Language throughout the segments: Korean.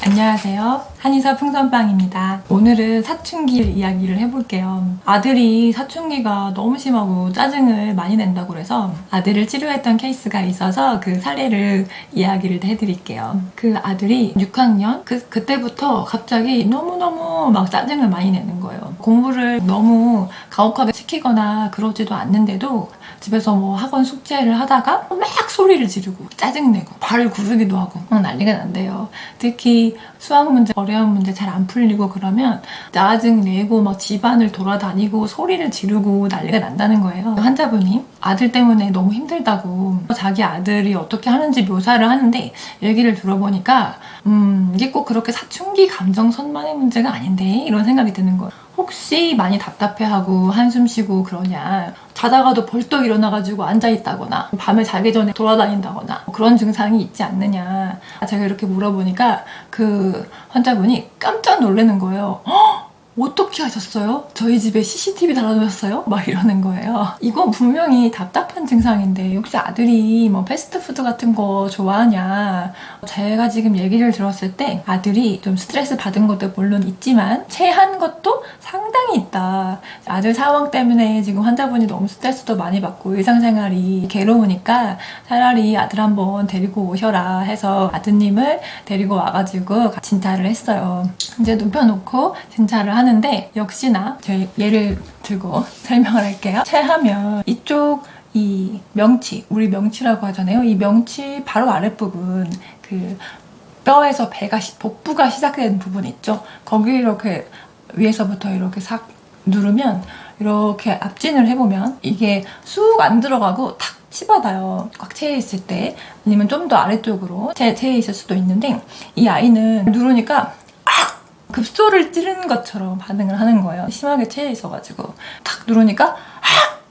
안녕하세요. 한의사 풍선빵입니다. 오늘은 사춘기 이야기를 해볼게요. 아들이 사춘기가 너무 심하고 짜증을 많이 낸다고 그래서 아들을 치료했던 케이스가 있어서 그 사례를 이야기를 해드릴게요. 그 아들이 6학년? 그때부터 갑자기 너무너무 막 짜증을 많이 내는 거예요. 공부를 너무 가혹하게 시키거나 그러지도 않는데도 집에서 뭐 학원 숙제를 하다가 막 소리를 지르고 짜증내고 발을 구르기도 하고 막 난리가 난대요. 특히 수학 문제, 어려운 문제 잘 안 풀리고 그러면 짜증내고 막 집안을 돌아다니고 소리를 지르고 난리가 난다는 거예요. 환자분이 아들 때문에 너무 힘들다고 자기 아들이 어떻게 하는지 묘사를 하는데 얘기를 들어보니까 이게 꼭 그렇게 사춘기 감정 선만의 문제가 아닌데 이런 생각이 드는 거예요. 혹시 많이 답답해하고 한숨 쉬고 그러냐, 자다가도 벌떡 일어나가지고 앉아있다거나 밤에 자기 전에 돌아다닌다거나 그런 증상이 있지 않느냐, 제가 이렇게 물어보니까 그 환자분이 깜짝 놀라는 거예요. 어떻게 하셨어요? 저희 집에 CCTV 달아놓으셨어요? 막 이러는 거예요. 이건 분명히 답답한 증상인데 혹시 아들이 뭐 패스트푸드 같은 거 좋아하냐. 제가 지금 얘기를 들었을 때 아들이 좀 스트레스 받은 것도 물론 있지만 체한 것도 상당히 있다. 아들 상황 때문에 지금 환자분이 너무 스트레스도 많이 받고 일상생활이 괴로우니까 차라리 아들 한번 데리고 오셔라 해서 아드님을 데리고 와가지고 진찰을 했어요. 이제 눕혀놓고 진찰을 하는데 역시나 제가 예를 들고 설명을 할게요. 체하면 이쪽 이 명치, 우리 명치라고 하잖아요. 이 명치 바로 아랫부분, 그 뼈에서 복부가 시작되는 부분 있죠. 거기 이렇게 위에서부터 이렇게 싹 누르면 이렇게 압진을 해보면 이게 쑥 안 들어가고 탁 치받아요. 꽉 채여 있을 때. 아니면 좀 더 아래쪽으로 채여 있을 수도 있는데 이 아이는 누르니까 급소를 찌르는 것처럼 반응을 하는 거예요. 심하게 채여 있어가지고 탁 누르니까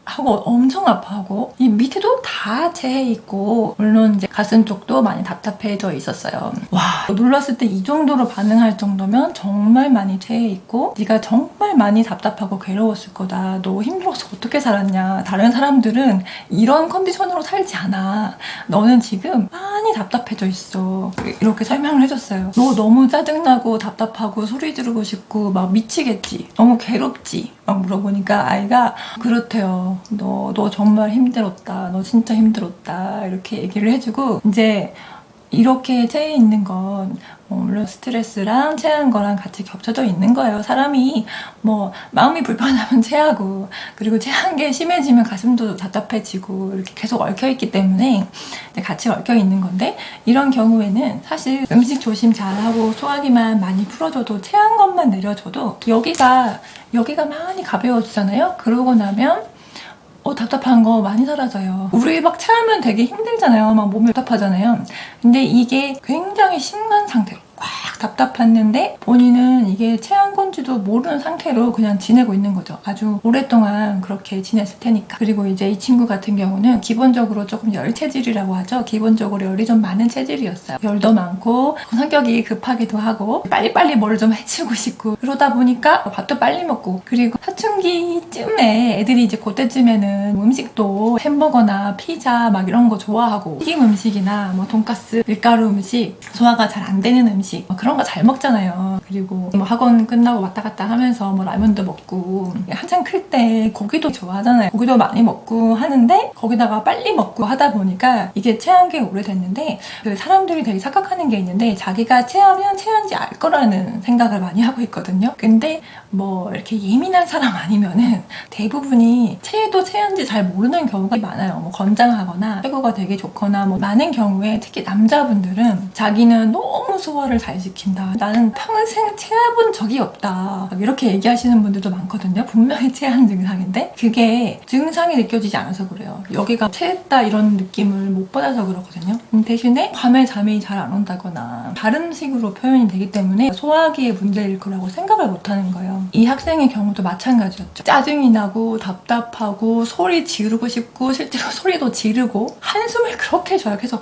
하고 엄청 아파하고 이 밑에도 다 채해 있고 물론 이제 가슴 쪽도 많이 답답해져 있었어요. 와, 눌렀을 때 이 정도로 반응할 정도면 정말 많이 채해 있고 네가 정말 많이 답답하고 괴로웠을 거다. 너 힘들어서 어떻게 살았냐. 다른 사람들은 이런 컨디션으로 살지 않아. 너는 지금 많이 답답해져 있어. 이렇게 설명을 해줬어요. 너 너무 짜증나고 답답하고 소리 지르고 싶고 막 미치겠지. 너무 괴롭지. 막 물어보니까 아이가 그렇대요. 너 정말 힘들었다. 너 진짜 힘들었다. 이렇게 얘기를 해주고 이제 이렇게 체해 있는 건 물론 스트레스랑 체한 거랑 같이 겹쳐져 있는 거예요. 사람이 뭐 마음이 불편하면 체하고 그리고 체한 게 심해지면 가슴도 답답해지고 이렇게 계속 얽혀있기 때문에 같이 얽혀 있는 건데 이런 경우에는 사실 음식 조심 잘하고 소화기만 많이 풀어줘도 체한 것만 내려줘도 여기가 많이 가벼워지잖아요. 그러고 나면 답답한 거 많이 사라져요. 우리 막 체하면 되게 힘들잖아요. 막 몸이 답답하잖아요. 근데 이게 굉장히 심한 상태로 꽉 답답했는데 본인은 이게 체한 건지도 모르는 상태로 그냥 지내고 있는 거죠. 아주 오랫동안 그렇게 지냈을 테니까. 그리고 이제 이 친구 같은 경우는 기본적으로 조금 열 체질이라고 하죠. 기본적으로 열이 좀 많은 체질이었어요. 열도 많고 성격이 급하기도 하고 빨리빨리 뭐를 좀 해치우고 싶고 그러다 보니까 밥도 빨리 먹고 그리고 사춘기쯤에 애들이 이제 그때쯤에는 음식도 햄버거나 피자 막 이런 거 좋아하고 튀김 음식이나 뭐 돈가스, 밀가루 음식, 소화가 잘 안 되는 음식 그런 거 잘 먹잖아요. 그리고 뭐 학원 끝나고 왔다 갔다 하면서 뭐 라면도 먹고 한창 클 때 고기도 좋아하잖아요. 고기도 많이 먹고 하는데 거기다가 빨리 먹고 하다 보니까 이게 체한 게 오래됐는데 그 사람들이 되게 착각하는 게 있는데 자기가 체하면 체한지 알 거라는 생각을 많이 하고 있거든요. 근데 뭐 이렇게 예민한 사람 아니면은 대부분이 체해도 체한지 잘 모르는 경우가 많아요. 뭐 건장하거나 체구가 되게 좋거나 뭐 많은 경우에 특히 남자분들은 자기는 너무 소화를 잘 시킨다. 나는 평생 체해본 적이 없다. 이렇게 얘기하시는 분들도 많거든요. 분명히 체한 증상인데 그게 증상이 느껴지지 않아서 그래요. 여기가 체했다 이런 느낌을 못 받아서 그렇거든요. 대신에 밤에 잠이 잘 안 온다거나 다른 식으로 표현이 되기 때문에 소화기의 문제일 거라고 생각을 못 하는 거예요. 이 학생의 경우도 마찬가지였죠. 짜증이 나고 답답하고 소리 지르고 싶고 실제로 소리도 지르고 한숨을 그렇게 줘요. 계속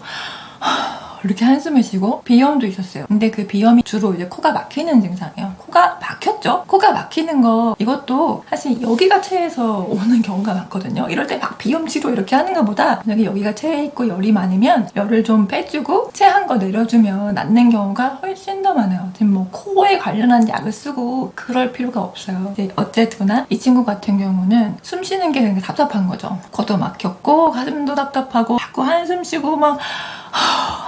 이렇게 한숨을 쉬고 비염도 있었어요. 근데 그 비염이 주로 이제 코가 막히는 증상이에요. 코가 막혔죠. 코가 막히는 거 이것도 사실 여기가 체해서 오는 경우가 많거든요. 이럴 때 막 비염치료 이렇게 하는 것보다 만약에 여기가 체해 있고 열이 많으면 열을 좀 빼주고 체한 거 내려주면 낫는 경우가 훨씬 더 많아요. 지금 뭐 코에 관련한 약을 쓰고 그럴 필요가 없어요. 어쨌거나 이 친구 같은 경우는 숨 쉬는 게 되게 답답한 거죠. 코도 막혔고 가슴도 답답하고 자꾸 한숨 쉬고 막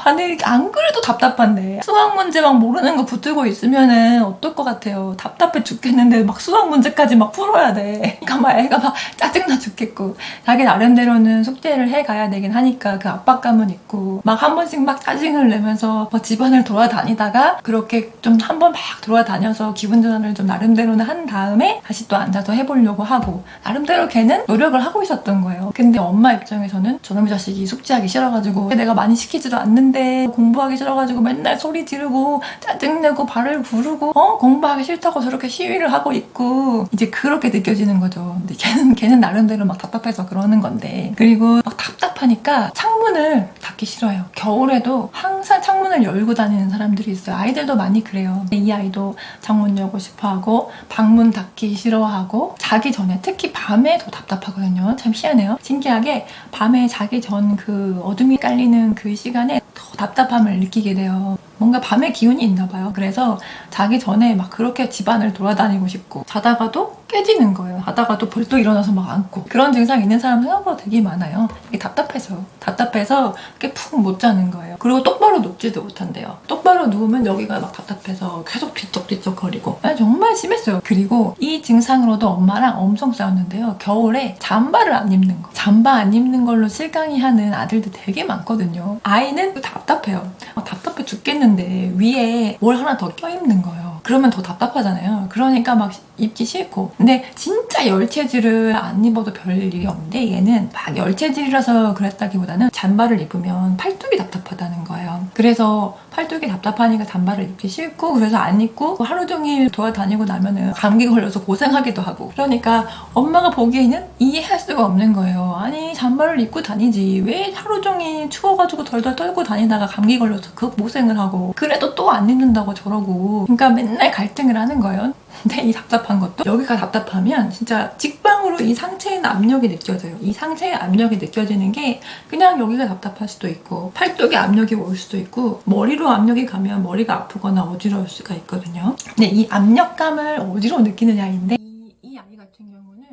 아니 안 그래도 답답한데 수학 문제 막 모르는 거 붙들고 있으면은 어떨 것 같아요. 답답해 죽겠는데 막 수학 문제까지 막 풀어야 돼. 그러니까 막 애가 막 짜증나 죽겠고 자기 나름대로는 숙제를 해가야 되긴 하니까 그 압박감은 있고 막 한 번씩 막 짜증을 내면서 막 집안을 돌아다니다가 그렇게 좀 한 번 막 돌아다녀서 기분 전환을 좀 나름대로는 한 다음에 다시 또 앉아서 해보려고 하고 나름대로 걔는 노력을 하고 있었던 거예요. 근데 엄마 입장에서는 저놈의 자식이 숙제하기 싫어가지고 내가 많이 시키지도 않는데 공부하기 싫어가지고 맨날 소리 지르고 짜증내고 발을 구르고 공부하기 싫다고 저렇게 시위를 하고 있고 이제 그렇게 느껴지는 거죠. 근데 걔는 나름대로 막 답답해서 그러는 건데 그리고 막 답답하니까 창문을 닫기 싫어요. 겨울에도 항상 창문을 열고 다니는 사람들이 있어요. 아이들도 많이 그래요. 이 아이도 창문 열고 싶어하고 방문 닫기 싫어하고 자기 전에 특히 밤에 더 답답하거든요. 참 희한해요. 신기하게 밤에 자기 전 그 어둠이 깔리는 그 시간에 더 답답함을 느끼게 돼요. 뭔가 밤에 기운이 있나 봐요. 그래서 자기 전에 막 그렇게 집안을 돌아다니고 싶고 자다가도 깨지는 거예요. 자다가도 벌떡 일어나서 막 앉고 그런 증상 있는 사람 생각보다 되게 많아요. 이게 답답해서 이렇게 푹 못 자는 거예요. 그리고 똑바로 눕지도 못한대요. 똑바로 누우면 여기가 막 답답해서 계속 뒤척뒤척 거리고 정말 심했어요. 그리고 이 증상으로도 엄마랑 엄청 싸웠는데요. 겨울에 잠바를 안 입는 거. 잠바 안 입는 걸로 실강이 하는 아들들 되게 많거든요. 아이는 답답해요. 답답해 죽겠는데 위에 뭘 하나 더 껴입는 거예요. 그러면 더 답답하잖아요. 그러니까 막 입기 싫고 근데 진짜 열체질을 안 입어도 별 일이 없는데 얘는 막 열체질이라서 그랬다기보다는 잠바를 입으면 팔뚝이 답답하다는 거예요. 그래서 팔뚝이 답답하니까 잠바를 입기 싫고 그래서 안 입고 하루 종일 돌아다니고 나면은 감기 걸려서 고생하기도 하고 그러니까 엄마가 보기에는 이해할 수가 없는 거예요. 아니 잠바를 입고 다니지 왜 하루 종일 추워가지고 덜덜 떨고 다니다가 감기 걸려서 그 고생을 하고 그래도 또 안 입는다고 저러고 그러니까 맨날 갈등을 하는 거예요. 근데 이 답답한 것도 여기가 답답하면 진짜 직방으로 이 상체에 압력이 느껴져요. 이 상체에 압력이 느껴지는 게 그냥 여기가 답답할 수도 있고 팔뚝에 압력이 올 수도 있고 머리로 압력이 가면 머리가 아프거나 어지러울 수가 있거든요. 근데 이 압력감을 어디로 느끼느냐인데 이 아이 같은 경우는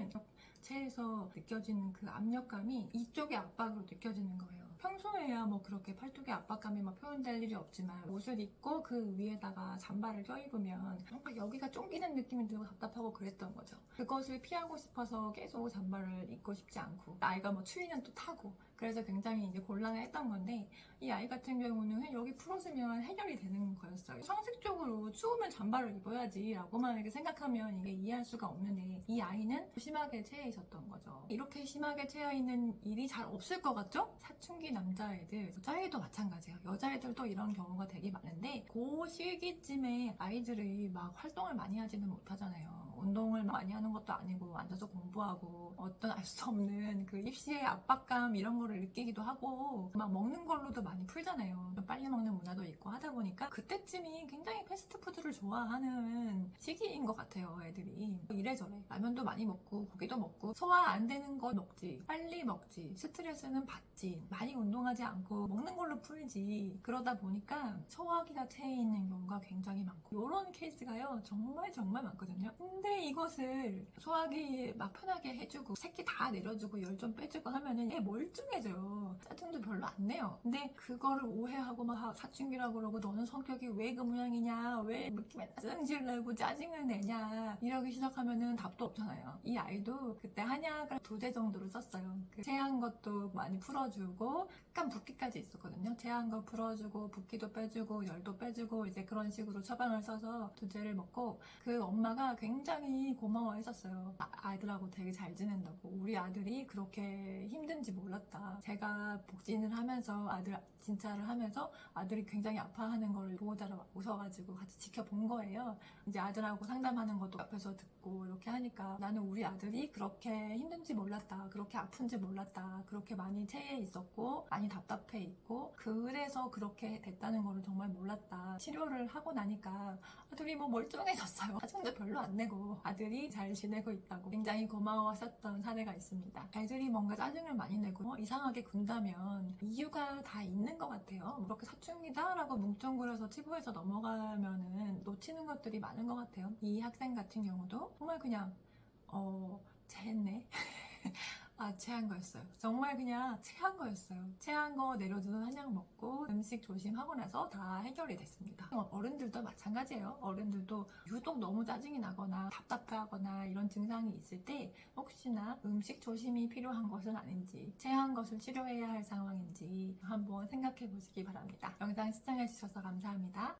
체에서 느껴지는 그 압력감이 이쪽의 압박으로 느껴지는 거예요. 평소에야 뭐 그렇게 팔뚝의 압박감이 막 표현될 일이 없지만 옷을 입고 그 위에다가 잠바를 껴입으면 뭔가 여기가 쫑기는 느낌이 들고 답답하고 그랬던 거죠. 그것을 피하고 싶어서 계속 잠바를 입고 싶지 않고 아이가 뭐 추위는 또 타고 그래서 굉장히 이제 곤란을 했던 건데 이 아이 같은 경우는 여기 풀어주면 해결이 되는 거였어요. 상식적으로 추우면 잠바를 입어야지 라고만 이렇게 생각하면 이게 이해할 수가 없는데 이 아이는 심하게 체해 있었던 거죠. 이렇게 심하게 체해 있는 일이 잘 없을 것 같죠? 사춘기 남자애들, 여자애도 마찬가지예요. 여자애들도 이런 경우가 되게 많은데 그 시기쯤에 아이들이 막 활동을 많이 하지는 못하잖아요. 운동을 많이 하는 것도 아니고 앉아서 공부하고 어떤 알 수 없는 그 입시의 압박감 이런 거를 느끼기도 하고 막 먹는 걸로도 많이 풀잖아요. 빨리 먹는 문화도 있고 하다 보니까 그때쯤이 굉장히 패스트푸드를 좋아하는 시기인 것 같아요. 애들이 이래저래 라면도 많이 먹고 고기도 먹고 소화 안 되는 거 먹지 빨리 먹지 스트레스는 받지 많이 운동하지 않고 먹는 걸로 풀지 그러다 보니까 소화기가 채해 있는 경우가 굉장히 많고 이런 케이스가요 정말 많거든요. 근데 이것을 소화기 막 편하게 해주고 새끼 다 내려주고 열 좀 빼주고 하면은 얘 멀쩡해져요. 짜증도 별로 안 내요. 근데 그거를 오해하고 막 사춘기라고 그러고 너는 성격이 왜 그 모양이냐 왜 이렇게 맨날 짜증질 내고 짜증을 내냐 이러기 시작하면은 답도 없잖아요. 이 아이도 그때 한약을 2대 정도로 썼어요. 그 체한 것도 많이 풀어주고 약간 붓기까지 있었거든요. 체한 거 풀어주고 붓기도 빼주고 열도 빼주고 이제 그런 식으로 처방을 써서 2제를 먹고 그 엄마가 굉장히 고마워했었어요. 아이들하고 되게 잘 지낸다고. 우리 아들이 그렇게 힘든지 몰랐다. 제가 복진을 하면서 아들 진찰을 하면서 아들이 굉장히 아파하는 걸 보호자로 웃어가지고 같이 지켜본 거예요. 이제 아들하고 상담하는 것도 앞에서 듣고 이렇게 하니까 나는 우리 아들이 그렇게 힘든지 몰랐다. 그렇게 아픈지 몰랐다. 그렇게 많이 체해 있었고 있고 많이 답답해 있고 그래서 그렇게 됐다는 거를 정말 몰랐다. 치료를 하고 나니까 아들이 뭐 멀쩡해졌어요. 짜증도 별로 안 내고 아들이 잘 지내고 있다고 굉장히 고마워하셨던 사례가 있습니다. 아이들이 뭔가 짜증을 많이 내고 이상하게 군다면 이유가 다 있는 것 같아요. 그렇게 사춘기다 라고 뭉뚱그려서 치부해서 넘어가면은 놓치는 것들이 많은 것 같아요. 이 학생 같은 경우도 정말 그냥 체했네. 체한 거였어요. 정말 그냥 체한 거였어요. 체한 거 내려주는 한약 먹고 음식 조심하고 나서 다 해결이 됐습니다. 어른들도 마찬가지예요. 어른들도 유독 너무 짜증이 나거나 답답해하거나 이런 증상이 있을 때 혹시나 음식 조심이 필요한 것은 아닌지, 체한 것을 치료해야 할 상황인지 한번 생각해 보시기 바랍니다. 영상 시청해 주셔서 감사합니다.